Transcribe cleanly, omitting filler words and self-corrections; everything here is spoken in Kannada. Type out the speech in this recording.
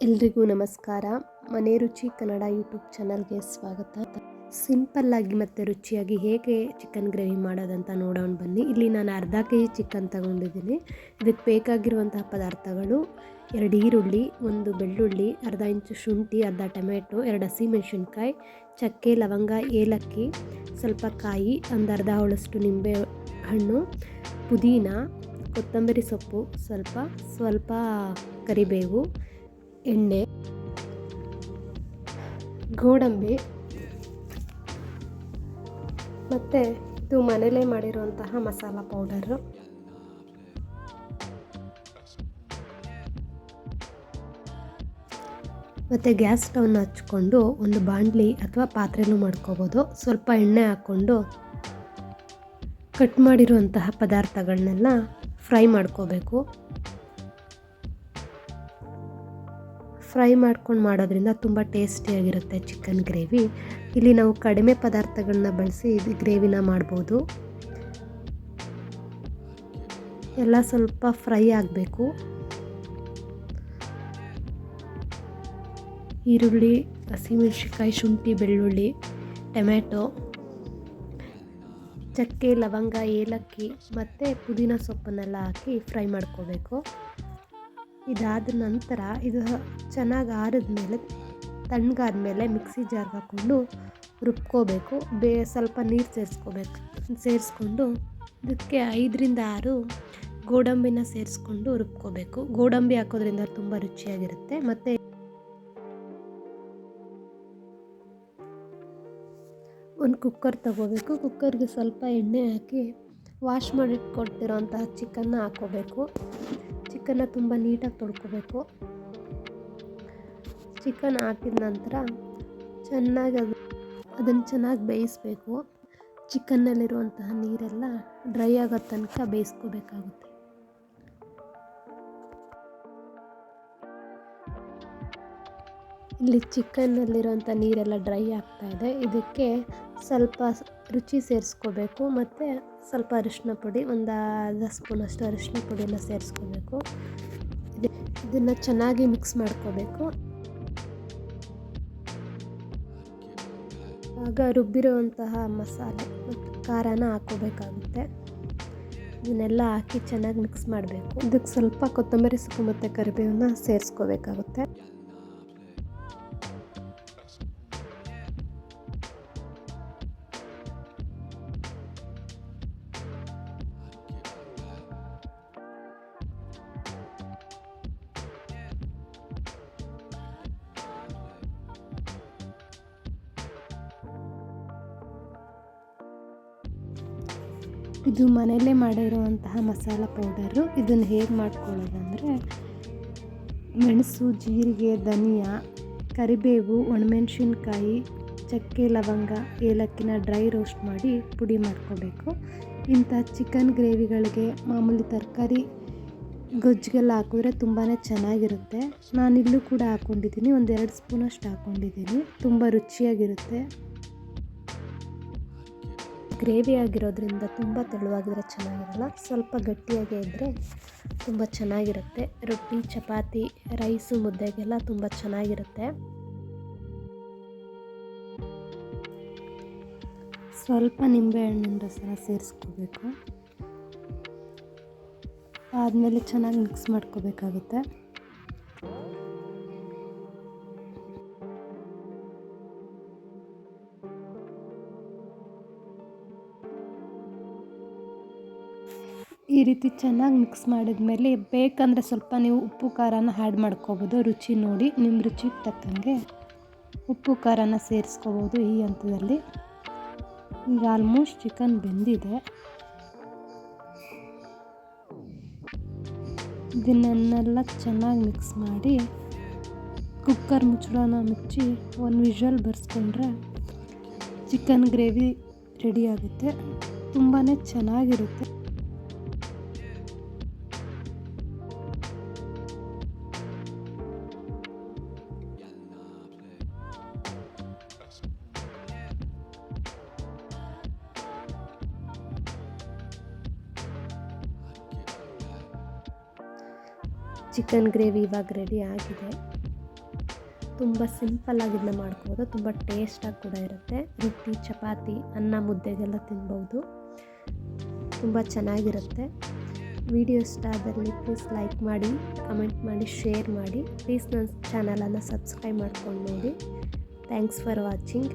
ಎಲ್ರಿಗೂ ನಮಸ್ಕಾರ. ಮನೆ ರುಚಿ ಕನ್ನಡ ಯೂಟ್ಯೂಬ್ ಚಾನಲ್ಗೆ ಸ್ವಾಗತ. ಸಿಂಪಲ್ಲಾಗಿ ಮತ್ತು ರುಚಿಯಾಗಿ ಹೇಗೆ ಚಿಕನ್ ಗ್ರೇವಿ ಮಾಡೋದಂತ ನೋಡೋಣ ಬನ್ನಿ. ಇಲ್ಲಿ ನಾನು ಅರ್ಧ ಕೆಜಿ ಚಿಕನ್ ತಗೊಂಡಿದ್ದೀನಿ. ಇದಕ್ಕೆ ಬೇಕಾಗಿರುವಂತಹ ಪದಾರ್ಥಗಳು 2 ಈರುಳ್ಳಿ, 1 ಬೆಳ್ಳುಳ್ಳಿ, ಅರ್ಧ ಇಂಚು ಶುಂಠಿ, ಅರ್ಧ ಟೊಮೆಟೊ, 2 ಹಸಿಮೆಣಸಿನ್ಕಾಯಿ, ಚಕ್ಕೆ, ಲವಂಗ, ಏಲಕ್ಕಿ, ಸ್ವಲ್ಪ ಕಾಯಿ, ಒಂದು ಅರ್ಧ ಹೋಳಷ್ಟು ನಿಂಬೆ ಹಣ್ಣು, ಪುದೀನ, ಕೊತ್ತಂಬರಿ ಸೊಪ್ಪು, ಸ್ವಲ್ಪ ಕರಿಬೇವು, ಎಣ್ಣೆ, ಗೋಡಂಬಿ ಮತ್ತು ಇದು ಮನೇಲೇ ಮಾಡಿರುವಂತಹ ಮಸಾಲ ಪೌಡರು. ಮತ್ತು ಗ್ಯಾಸ್ ಸ್ಟವ್ನ ಹಚ್ಕೊಂಡು ಒಂದು ಬಾಣಲಿ ಅಥವಾ ಪಾತ್ರೆನೂ ಮಾಡ್ಕೋಬೋದು. ಸ್ವಲ್ಪ ಎಣ್ಣೆ ಹಾಕ್ಕೊಂಡು ಕಟ್ ಮಾಡಿರುವಂತಹ ಪದಾರ್ಥಗಳನ್ನೆಲ್ಲ ಫ್ರೈ ಮಾಡ್ಕೋಬೇಕು. ಫ್ರೈ ಮಾಡ್ಕೊಂಡು ಮಾಡೋದ್ರಿಂದ ತುಂಬ ಟೇಸ್ಟಿಯಾಗಿರುತ್ತೆ ಚಿಕನ್ ಗ್ರೇವಿ. ಇಲ್ಲಿ ನಾವು ಕಡಿಮೆ ಪದಾರ್ಥಗಳನ್ನ ಬಳಸಿ ಇದು ಗ್ರೇವಿನ ಮಾಡ್ಬೋದು. ಎಲ್ಲ ಸ್ವಲ್ಪ ಫ್ರೈ ಆಗಬೇಕು. ಈರುಳ್ಳಿ, ಹಸಿಮೆಣಸಿನ್ಕಾಯಿ, ಶುಂಠಿ, ಬೆಳ್ಳುಳ್ಳಿ, ಟೊಮೆಟೊ, ಚಕ್ಕೆ, ಲವಂಗ, ಏಲಕ್ಕಿ ಮತ್ತು ಪುದೀನ ಸೊಪ್ಪನ್ನೆಲ್ಲ ಹಾಕಿ ಫ್ರೈ ಮಾಡ್ಕೋಬೇಕು. ಇದಾದ ನಂತರ ಇದು ಚೆನ್ನಾಗಿ ಆರಿದ್ಮೇಲೆ ತಣ್ಣಗಾದ್ಮೇಲೆ ಮಿಕ್ಸಿ ಜಾರ್ಗೆ ಹಾಕ್ಕೊಂಡು ರುಬ್ಕೋಬೇಕು. ಸ್ವಲ್ಪ ನೀರು ಸೇರಿಸ್ಕೊಂಡು ಇದಕ್ಕೆ 5ರಿಂದ 6 ಗೋಡಂಬಿನ ಸೇರಿಸ್ಕೊಂಡು ರುಬ್ಕೋಬೇಕು. ಗೋಡಂಬಿ ಹಾಕೋದ್ರಿಂದ ತುಂಬ ರುಚಿಯಾಗಿರುತ್ತೆ. ಮತ್ತು ಒಂದು ಕುಕ್ಕರ್ ತಗೋಬೇಕು. ಕುಕ್ಕರ್ಗೆ ಸ್ವಲ್ಪ ಎಣ್ಣೆ ಹಾಕಿ ವಾಶ್ ಮಾಡಿಟ್ಕೊಟ್ಟಿರೋಂತಹ ಚಿಕನ್ನ ಹಾಕ್ಕೋಬೇಕು. ಚಿಕನ್ನ ತುಂಬ ನೀಟಾಗಿ ತೊಳ್ಕೊಬೇಕು. ಚಿಕನ್ ಹಾಕಿದ ನಂತರ ಅದನ್ನು ಚೆನ್ನಾಗಿ ಬೇಯಿಸಬೇಕು. ಚಿಕನ್ನಲ್ಲಿರುವಂತಹ ನೀರೆಲ್ಲ ಡ್ರೈ ಆಗೋ ತನಕ ಬೇಯಿಸ್ಕೋಬೇಕಾಗುತ್ತೆ. ಇಲ್ಲಿ ಚಿಕನ್ನಲ್ಲಿರುವಂಥ ನೀರೆಲ್ಲ ಡ್ರೈ ಆಗ್ತಾಯಿದೆ. ಇದಕ್ಕೆ ಸ್ವಲ್ಪ ರುಚಿ ಸೇರಿಸ್ಕೋಬೇಕು ಮತ್ತು ಸ್ವಲ್ಪ ಅರಿಶಿನ ಪುಡಿ, ಒಂದು ಅರ್ಧ ಸ್ಪೂನಷ್ಟು ಅರಿಶಿನ ಪುಡಿಯನ್ನು ಸೇರಿಸ್ಕೋಬೇಕು. ಇದನ್ನು ಚೆನ್ನಾಗಿ ಮಿಕ್ಸ್ ಮಾಡ್ಕೋಬೇಕು. ಆಗ ರುಬ್ಬಿರುವಂತಹ ಮಸಾಲೆ ಮತ್ತು ಖಾರನ ಹಾಕ್ಕೋಬೇಕಾಗುತ್ತೆ. ಇದನ್ನೆಲ್ಲ ಹಾಕಿ ಚೆನ್ನಾಗಿ ಮಿಕ್ಸ್ ಮಾಡಬೇಕು. ಇದಕ್ಕೆ ಸ್ವಲ್ಪ ಕೊತ್ತಂಬರಿ ಸೊಪ್ಪು ಮತ್ತು ಕರಿಬೇವನ್ನ ಸೇರಿಸ್ಕೋಬೇಕಾಗುತ್ತೆ. ಇದು ಮನೆಯಲ್ಲೇ ಮಾಡಿರುವಂತಹ ಮಸಾಲ ಪೌಡರು. ಇದನ್ನು ಹೇಗೆ ಮಾಡ್ಕೊಳ್ಳೋದಂದರೆ ಮೆಣಸು, ಜೀರಿಗೆ, ಧನಿಯಾ, ಕರಿಬೇವು, ಒಣಮೆಣಸಿನ್ಕಾಯಿ, ಚಕ್ಕೆ, ಲವಂಗ, ಏಲಕ್ಕಿನ ಡ್ರೈ ರೋಸ್ಟ್ ಮಾಡಿ ಪುಡಿ ಮಾಡ್ಕೋಬೇಕು. ಇಂಥ ಚಿಕನ್ ಗ್ರೇವಿಗಳಿಗೆ ಮಾಮೂಲಿ ತರಕಾರಿ ಗೊಜ್ಜಿಗೆಲ್ಲ ಹಾಕಿದ್ರೆ ತುಂಬಾ ಚೆನ್ನಾಗಿರುತ್ತೆ. ನಾನಿಲ್ಲೂ ಕೂಡ ಹಾಕ್ಕೊಂಡಿದ್ದೀನಿ, 1-2 ಸ್ಪೂನಷ್ಟು ಹಾಕ್ಕೊಂಡಿದ್ದೀನಿ. ತುಂಬ ರುಚಿಯಾಗಿರುತ್ತೆ. ಗ್ರೇವಿ ಆಗಿರೋದ್ರಿಂದ ತುಂಬ ತೆಳುವಾಗಿದ್ರೆ ಚೆನ್ನಾಗಿರಲ್ಲ, ಸ್ವಲ್ಪ ಗಟ್ಟಿಯಾಗೇ ಇದ್ದರೆ ತುಂಬ ಚೆನ್ನಾಗಿರುತ್ತೆ. ರೊಟ್ಟಿ, ಚಪಾತಿ, ರೈಸು, ಮುದ್ದೆಗೆಲ್ಲ ತುಂಬ ಚೆನ್ನಾಗಿರುತ್ತೆ. ಸ್ವಲ್ಪ ನಿಂಬೆಹಣ್ಣಿನ ರಸನ ಸೇರಿಸ್ಕೋಬೇಕು. ಆದಮೇಲೆ ಚೆನ್ನಾಗಿ ಮಿಕ್ಸ್ ಮಾಡ್ಕೋಬೇಕಾಗುತ್ತೆ. ಈ ರೀತಿ ಚೆನ್ನಾಗಿ ಮಿಕ್ಸ್ ಮಾಡಿದ್ಮೇಲೆ ಬೇಕಂದರೆ ಸ್ವಲ್ಪ ನೀವು ಉಪ್ಪು ಖಾರನ ಆ್ಯಡ್ ಮಾಡ್ಕೋಬೋದು. ರುಚಿ ನೋಡಿ ನಿಮ್ಮ ರುಚಿಗೆ ತಕ್ಕಂಗೆ ಉಪ್ಪು ಖಾರನ ಸೇರಿಸ್ಕೋಬೋದು. ಈ ಹಂತದಲ್ಲಿ ಈಗ ಆಲ್ಮೋಸ್ಟ್ ಚಿಕನ್ ಬೆಂದಿದೆ. ಇದನ್ನೆಲ್ಲ ಚೆನ್ನಾಗಿ ಮಿಕ್ಸ್ ಮಾಡಿ ಕುಕ್ಕರ್ ಮುಚ್ಚಳನ ಮುಚ್ಚಿ 1 ವಿಷಲ್ ಬರ್ಸ್ಕೊಂಡ್ರೆ ಚಿಕನ್ ಗ್ರೇವಿ ರೆಡಿ ಆಗುತ್ತೆ. ತುಂಬಾ ಚೆನ್ನಾಗಿರುತ್ತೆ. ಚಿಕನ್ ಗ್ರೇವಿ ಇವಾಗ ರೆಡಿ ಆಗಿದೆ. ತುಂಬ ಸಿಂಪಲ್ಲಾಗಿ ಇದನ್ನ ಮಾಡ್ಕೋಬೋದು. ತುಂಬ ಟೇಸ್ಟಾಗಿ ಕೂಡ ಇರುತ್ತೆ. ರೊಟ್ಟಿ, ಚಪಾತಿ, ಅನ್ನ, ಮುದ್ದೆಗೆಲ್ಲ ತಿನ್ಬೋದು. ತುಂಬ ಚೆನ್ನಾಗಿರುತ್ತೆ. ವಿಡಿಯೋ ಇಷ್ಟ ಆದಲ್ಲಿ ಪ್ಲೀಸ್ ಲೈಕ್ ಮಾಡಿ, ಕಮೆಂಟ್ ಮಾಡಿ, ಶೇರ್ ಮಾಡಿ. ಪ್ಲೀಸ್ ನನ್ನ ಚಾನಲನ್ನು ಸಬ್ಸ್ಕ್ರೈಬ್ ಮಾಡ್ಕೊಂಡು ನೋಡಿ. Thanks for watching.